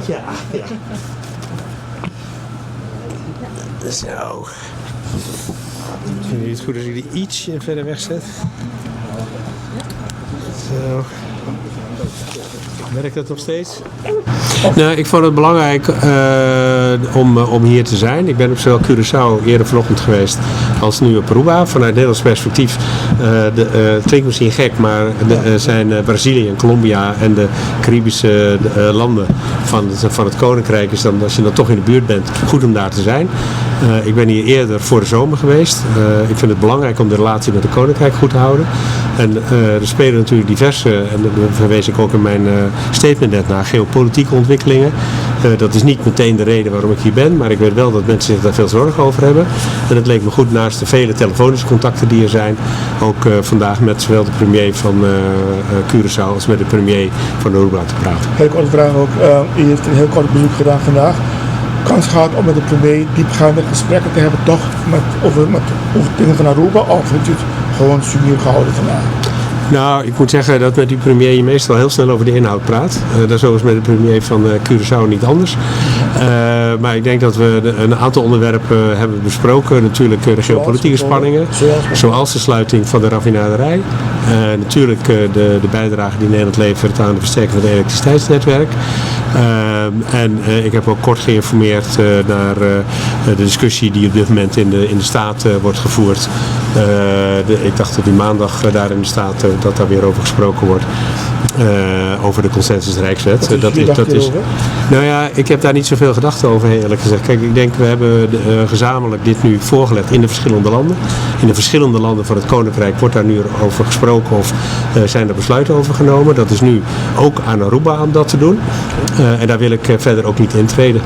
Ja, ja. Zo. Vinden jullie het goed als ik die ietsje verder wegzet? Zo. Werkt dat nog steeds? Nou, ik vond het belangrijk om hier te zijn. Ik ben op zowel Curaçao eerder vanochtend geweest als nu op Aruba. Vanuit Nederlands perspectief, het klinkt misschien gek, maar zijn Brazilië en Colombia en de Caribische landen van het Koninkrijk is dan, als je dan toch in de buurt bent, goed om daar te zijn. Ik ben hier eerder voor de zomer geweest. Ik vind het belangrijk om de relatie met het Koninkrijk goed te houden. En er spelen natuurlijk diverse, en dat verwees ik ook in mijn statement net naar, geopolitieke ontwikkelingen. Dat is niet meteen de reden waarom ik hier ben, maar ik weet wel dat mensen zich daar veel zorgen over hebben. En het leek me goed naast de vele telefonische contacten die er zijn, ook vandaag met zowel de premier van Curaçao als met de premier van Aruba te praten. Heel korte vraag ook. U heeft een heel kort bezoek gedaan vandaag. Kans gehad om met de premier diepgaande gesprekken te hebben, toch over dingen van Aruba, of heeft u het gewoon sumier gehouden vandaag? Nou, ik moet zeggen dat met die premier je meestal heel snel over de inhoud praat. Dat is overigens met de premier van Curaçao niet anders. Maar ik denk dat we een aantal onderwerpen hebben besproken. Natuurlijk de geopolitieke spanningen, zoals de sluiting van de raffinaderij. Natuurlijk de bijdrage die Nederland levert aan de versterking van het elektriciteitsnetwerk. En ik heb ook kort geïnformeerd naar de discussie die op dit moment in de Staat wordt gevoerd. Ik dacht dat die maandag daar in de Staat dat daar weer over gesproken wordt. Over de consensus Rijkswet. Dat is, nou ja, ik heb daar niet zoveel gedachten over, eerlijk gezegd. Kijk, ik denk we hebben gezamenlijk dit nu voorgelegd in de verschillende landen. In de verschillende landen van het Koninkrijk wordt daar nu over gesproken of zijn er besluiten over genomen. Dat is nu ook aan Aruba om dat te doen. En daar wil ik verder ook niet intreden.